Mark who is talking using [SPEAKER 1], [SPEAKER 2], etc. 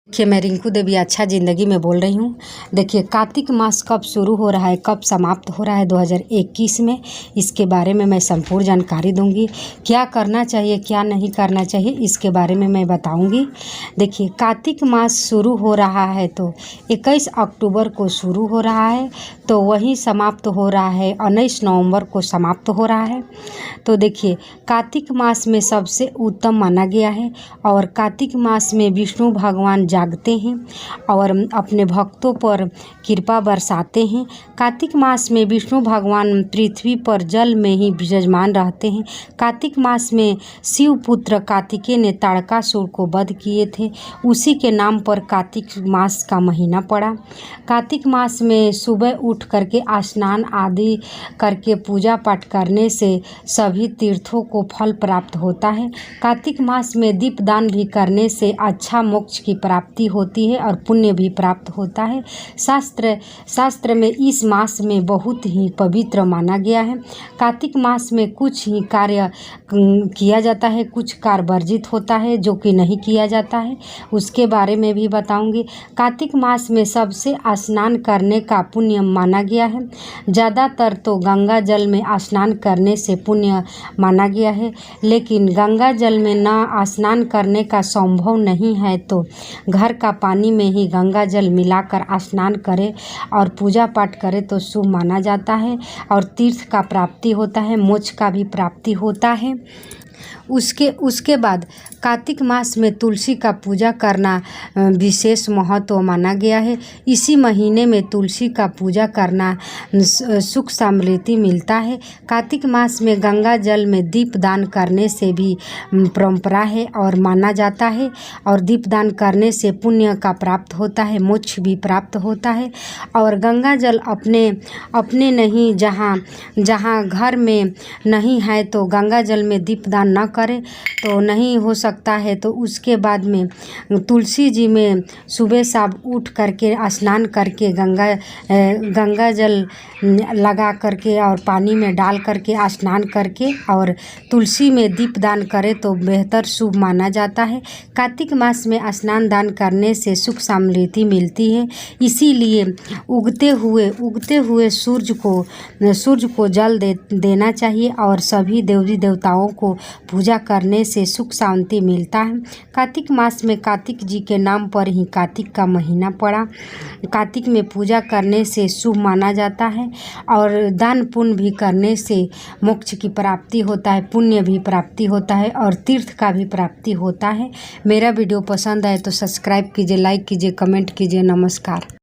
[SPEAKER 1] देखिए, मैं रिंकू देवी अच्छा ज़िंदगी में बोल रही हूँ। देखिए, कार्तिक मास कब शुरू हो रहा है, कब समाप्त हो रहा है 2021 में, इसके बारे में मैं संपूर्ण जानकारी दूंगी। क्या करना चाहिए, क्या नहीं करना चाहिए, इसके बारे में मैं बताऊंगी। देखिए, कार्तिक मास शुरू हो रहा है तो 21 अक्टूबर को शुरू हो रहा है, तो वहीं समाप्त हो रहा है 19 नवंबर को समाप्त हो रहा है। तो देखिए, कार्तिक मास में सबसे उत्तम माना गया है और कार्तिक मास में विष्णु भगवान जागते हैं और अपने भक्तों पर कृपा बरसाते हैं। कार्तिक मास में विष्णु भगवान पृथ्वी पर जल में ही विराजमान रहते हैं। कार्तिक मास में शिव पुत्र कार्तिकेय ने ताड़कासुर को वध किए थे, उसी के नाम पर कार्तिक मास का महीना पड़ा। कार्तिक मास में सुबह उठ करके स्नान आदि करके पूजा पाठ करने से सभी तीर्थों को फल प्राप्त होता है। कार्तिक मास में दीपदान भी करने से अच्छा मोक्ष की प्राप्ति होती है और पुण्य भी प्राप्त होता है। शास्त्र में इस मास में बहुत ही पवित्र माना गया है। कार्तिक मास में कुछ ही कार्य किया जाता है, कुछ कार्य वर्जित होता है जो कि नहीं किया जाता है, उसके बारे में भी बताऊंगी। कार्तिक मास में सबसे स्नान करने का पुण्य माना गया है। ज़्यादातर तो गंगा जल में स्नान करने से पुण्य माना गया है, लेकिन गंगा जल में ना स्नान करने का संभव नहीं है तो घर का पानी में ही गंगा जल मिलाकर स्नान करें और पूजा पाठ करें तो शुभ माना जाता है और तीर्थ का प्राप्ति होता है, मोक्ष का भी प्राप्ति होता है। उसके बाद कार्तिक मास में तुलसी का पूजा करना विशेष महत्व माना गया है। इसी महीने में तुलसी का पूजा करना सुख समृद्धि मिलता है। कार्तिक मास में गंगा जल में दीपदान करने से भी परंपरा है और माना जाता है और दीपदान करने से पुण्य का प्राप्त होता है, मोक्ष भी प्राप्त होता है। और गंगा जल अपने नहीं, जहाँ घर में नहीं है तो गंगा जल में दीपदान न करें तो नहीं हो सकता है। तो उसके बाद में तुलसी जी में सुबह शाम उठ करके स्नान करके गंगा जल लगा करके और पानी में डाल करके स्नान करके और तुलसी में दीपदान करें तो बेहतर शुभ माना जाता है। कार्तिक मास में स्नान दान करने से सुख समृद्धि मिलती है, इसीलिए उगते हुए सूर्य को जल देना चाहिए और सभी देवी देवताओं को पूजा करने से सुख शांति मिलता है। कार्तिक मास में कार्तिक जी के नाम पर ही कार्तिक का महीना पड़ा। कार्तिक में पूजा करने से शुभ माना जाता है और दान पुण्य भी करने से मोक्ष की प्राप्ति होता है, पुण्य भी प्राप्ति होता है और तीर्थ का भी प्राप्ति होता है। मेरा वीडियो पसंद आए तो सब्सक्राइब कीजिए, लाइक कीजिए, कमेंट कीजिए। नमस्कार।